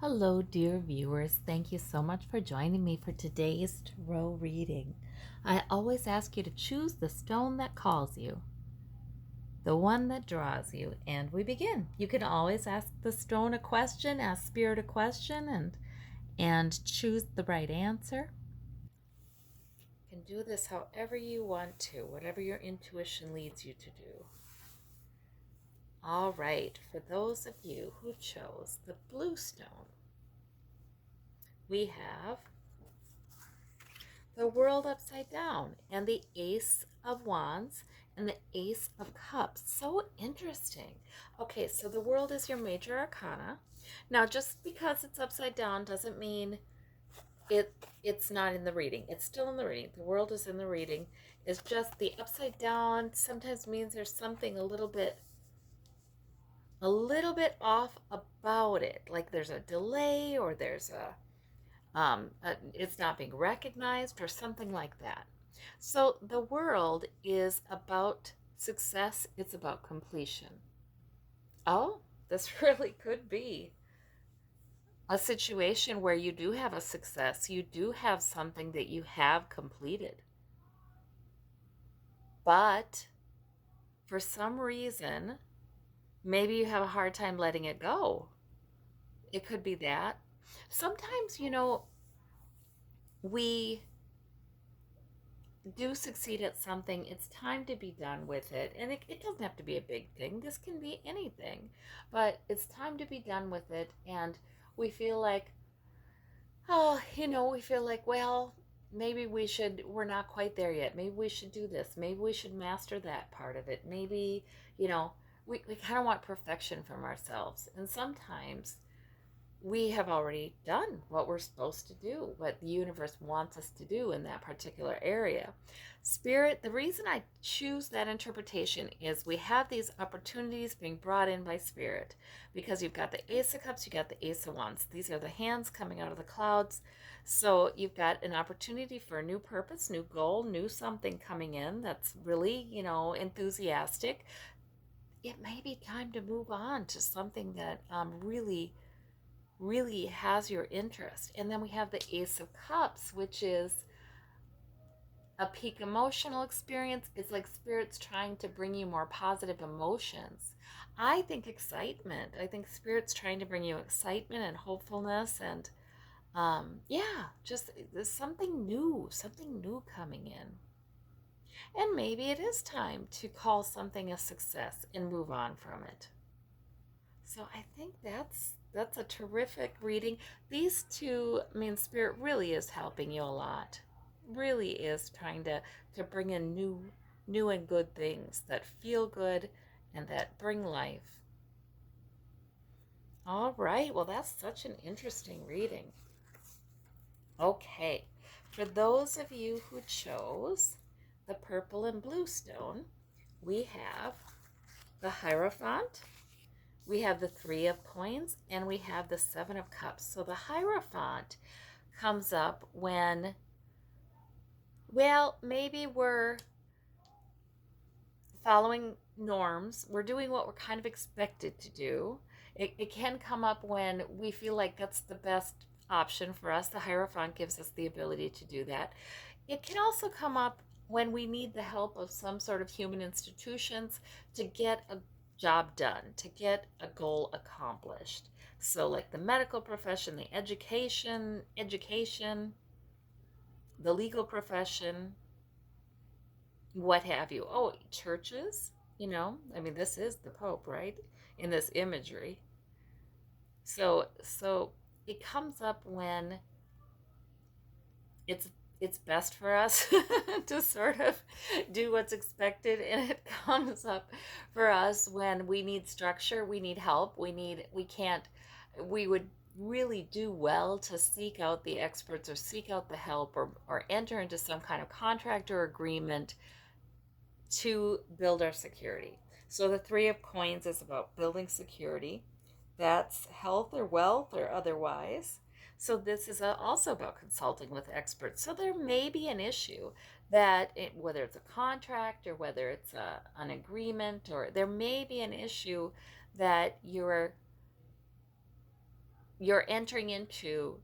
Hello, dear viewers. Thank you so much for joining me for today's tarot reading. I always ask you to choose the stone that calls you, the one that draws you, and we begin. You can always ask the stone a question, ask spirit a question, and choose the right answer. You can do this however you want to, whatever your intuition leads you to do. All right, for those of you who chose the blue stone, we have the world upside down and the Ace of Wands and the Ace of Cups. So interesting. Okay, so the world is your major arcana. Now, just because it's upside down doesn't mean it's not in the reading. It's still in the reading. The world is in the reading. It's just the upside down sometimes means there's something a little bit off about it. Like there's a delay or there's it's not being recognized or something like that. So the world is about success, it's about completion. Oh, this really could be a situation where you do have a success, you do have something that you have completed. But for some reason, maybe you have a hard time letting it go. It could be that. Sometimes, we do succeed at something, it's time to be done with it. And it doesn't have to be a big thing. This can be anything, but it's time to be done with it. And we feel like, we feel like, well, maybe we're not quite there yet. Maybe we should do this. Maybe we should master that part of it. Maybe, we kind of want perfection from ourselves. And sometimes we have already done what we're supposed to do, what the universe wants us to do in that particular area. Spirit, the reason I choose that interpretation is we have these opportunities being brought in by Spirit because you've got the Ace of Cups, you got the Ace of Wands. These are the hands coming out of the clouds. So you've got an opportunity for a new purpose, new goal, new something coming in that's really, enthusiastic. It may be time to move on to something that really has your interest. And then we have the Ace of Cups, which is a peak emotional experience. It's like Spirit's trying to bring you more positive emotions. I think excitement. I think Spirit's trying to bring you excitement and hopefulness and yeah, just there's something new coming in. And maybe it is time to call something a success and move on from it. So I think that's a terrific reading. These two, I mean, Spirit really is helping you a lot. Really is trying to bring in new and good things that feel good and that bring life. All right, well, that's such an interesting reading. Okay, for those of you who chose the purple and blue stone, we have the Hierophant, we have the Three of Coins, and we have the Seven of Cups. So the Hierophant comes up when, well, maybe we're following norms. We're doing what we're kind of expected to do. It can come up when we feel like that's the best option for us. The Hierophant gives us the ability to do that. It can also come up when we need the help of some sort of human institutions to get a job done, to get a goal accomplished. So like the medical profession, the education, the legal profession, what have you. Oh, churches, I mean, this is the Pope, right? In this imagery. So it comes up when it's it's best for us to sort of do what's expected, and it comes up for us when we need structure, we need help, we would really do well to seek out the experts or seek out the help or enter into some kind of contract or agreement to build our security. So the Three of Coins is about building security. That's health or wealth or otherwise. So this is also about consulting with experts. So there may be an issue whether it's a contract or whether it's an agreement, or there may be an issue that you're you're entering into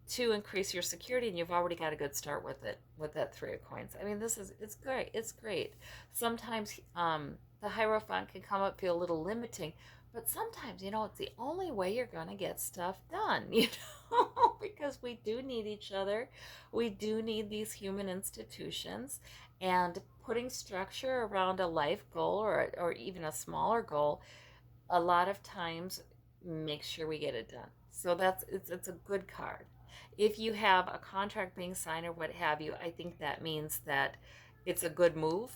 to increase your security, and you've already got a good start with it with that 3 of coins. I mean, it's great. It's great. Sometimes the hierophant can come up feel a little limiting, but sometimes, it's the only way you're going to get stuff done, because we do need each other. We do need these human institutions, and putting structure around a life goal, or even a smaller goal, a lot of times make sure we get it done. So it's a good card. If you have a contract being signed or what have you, I think that means that it's a good move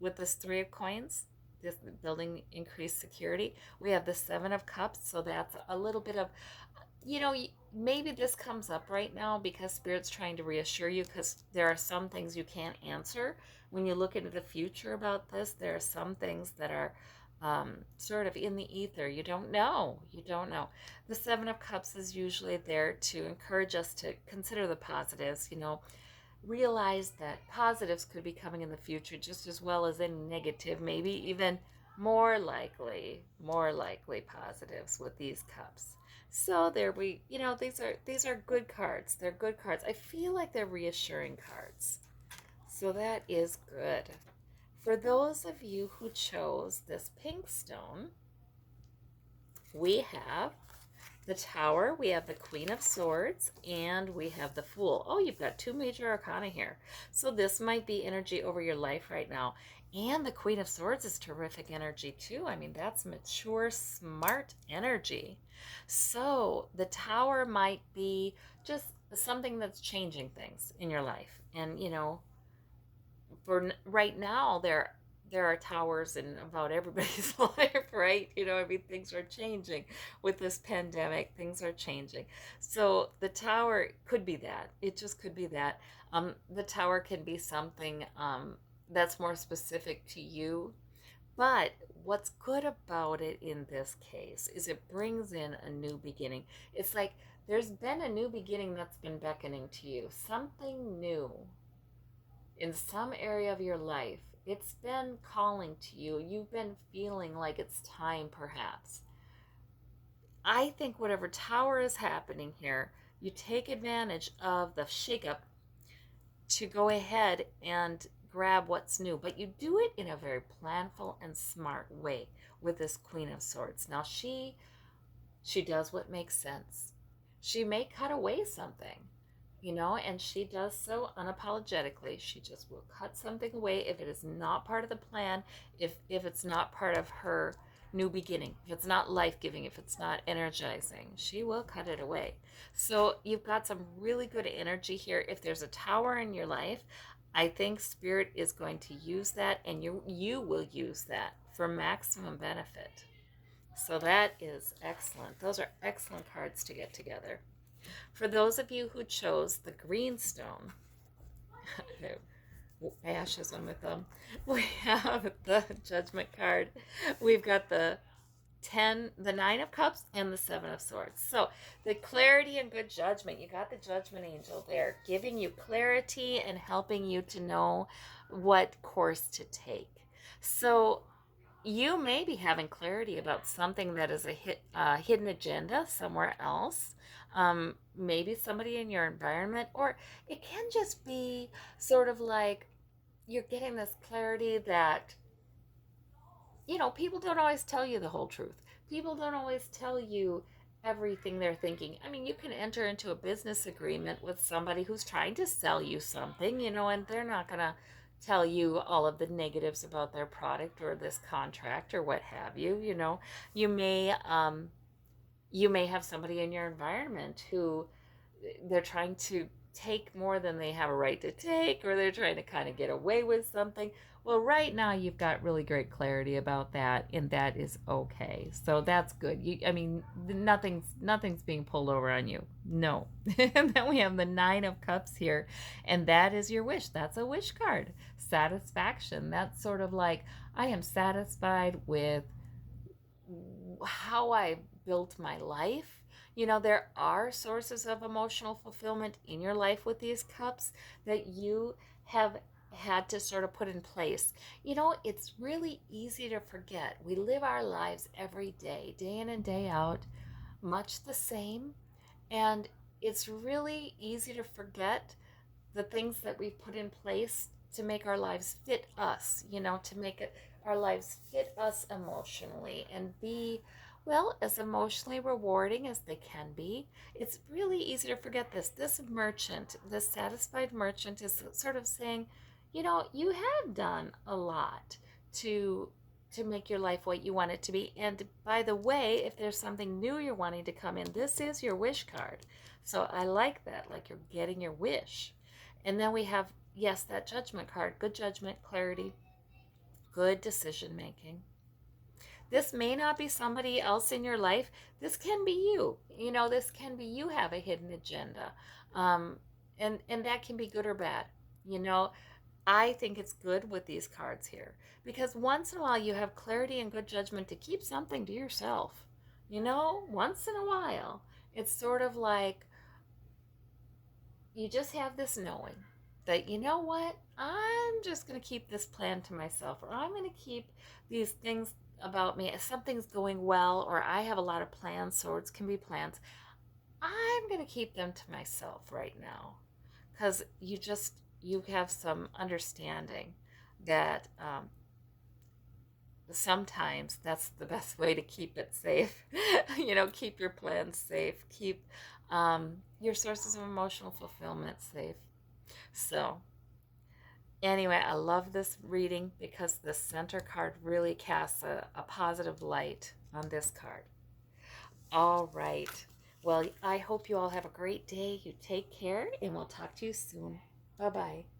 with this 3 of coins, this building increased security. We have the 7 of cups, so that's a little bit of, maybe this comes up right now because Spirit's trying to reassure you, because there are some things you can't answer. When you look into the future about this, there are some things that are sort of in the ether. You don't know. You don't know. The 7 of Cups is usually there to encourage us to consider the positives, realize that positives could be coming in the future just as well as any negative, maybe even more likely positives with these cups. So there we, these are good cards. They're good cards. I feel like they're reassuring cards. So that is good. For those of you who chose this pink stone, we have the Tower, we have the Queen of Swords, and we have the Fool. Oh, you've got 2 major arcana here. So this might be energy over your life right now. And the Queen of Swords is terrific energy too. I mean, that's mature, smart energy. So the Tower might be just something that's changing things in your life. And, for right now, there are towers in about everybody's life, right? I mean, things are changing with this pandemic. Things are changing. So the tower could be that. It just could be that. The tower can be something that's more specific to you. But what's good about it in this case is it brings in a new beginning. It's like there's been a new beginning that's been beckoning to you, something new in some area of your life. It's been calling to you. You've been feeling like it's time, perhaps. I think whatever tower is happening here, you take advantage of the shakeup to go ahead and grab what's new, but you do it in a very planful and smart way with this Queen of Swords. Now she does what makes sense. She may cut away something, and she does so unapologetically. She just will cut something away if it is not part of the plan, if it's not part of her new beginning, if it's not life-giving, if it's not energizing, she will cut it away. So you've got some really good energy here. If there's a tower in your life, I think Spirit is going to use that, and you will use that for maximum benefit. So that is excellent. Those are excellent cards to get together. For those of you who chose the green stone, ashes on my thumb, we have the Judgment card. We've got the 9 of Cups, and the 7 of Swords. So the clarity and good judgment, you got the Judgment Angel there, giving you clarity and helping you to know what course to take. So you may be having clarity about something that is a hidden agenda somewhere else. Maybe somebody in your environment, or it can just be sort of like you're getting this clarity that, people don't always tell you the whole truth. People don't always tell you everything they're thinking. I mean, you can enter into a business agreement with somebody who's trying to sell you something, and they're not going to tell you all of the negatives about their product or this contract or what have you. You may have somebody in your environment who they're trying to take more than they have a right to take, or they're trying to kind of get away with something. Well, right now you've got really great clarity about that, and that is okay. So that's good. I mean, nothing's being pulled over on you. No. And then we have the 9 of Cups here, and that is your wish. That's a wish card. Satisfaction. That's sort of like, I am satisfied with how I built my life. There are sources of emotional fulfillment in your life with these cups that you have had to sort of put in place. It's really easy to forget. We live our lives every day, day in and day out, much the same. And it's really easy to forget the things that we've put in place to make our lives fit us, to make our lives fit us emotionally and be, well, as emotionally rewarding as they can be. It's really easy to forget this. This merchant, this satisfied merchant, is sort of saying, you have done a lot to make your life what you want it to be. And by the way, if there's something new you're wanting to come in, this is your wish card. So I like that, like you're getting your wish. And then we have, yes, that judgment card, good judgment, clarity, good decision making. This may not be somebody else in your life. This can be you. This can be you have a hidden agenda. Um, and that can be good or bad. You know, I think it's good with these cards here because once in a while you have clarity and good judgment to keep something to yourself. Once in a while. It's sort of like you just have this knowing that, you know what, I'm just going to keep this plan to myself, or I'm going to keep these things about me. If something's going well, or I have a lot of plans, swords can be plans, I'm going to keep them to myself right now because you have some understanding that sometimes that's the best way to keep it safe. Keep your plans safe, keep your sources of emotional fulfillment safe. So anyway, I love this reading because the center card really casts a positive light on this card. All right. Well, I hope you all have a great day. You take care, and we'll talk to you soon. Bye-bye.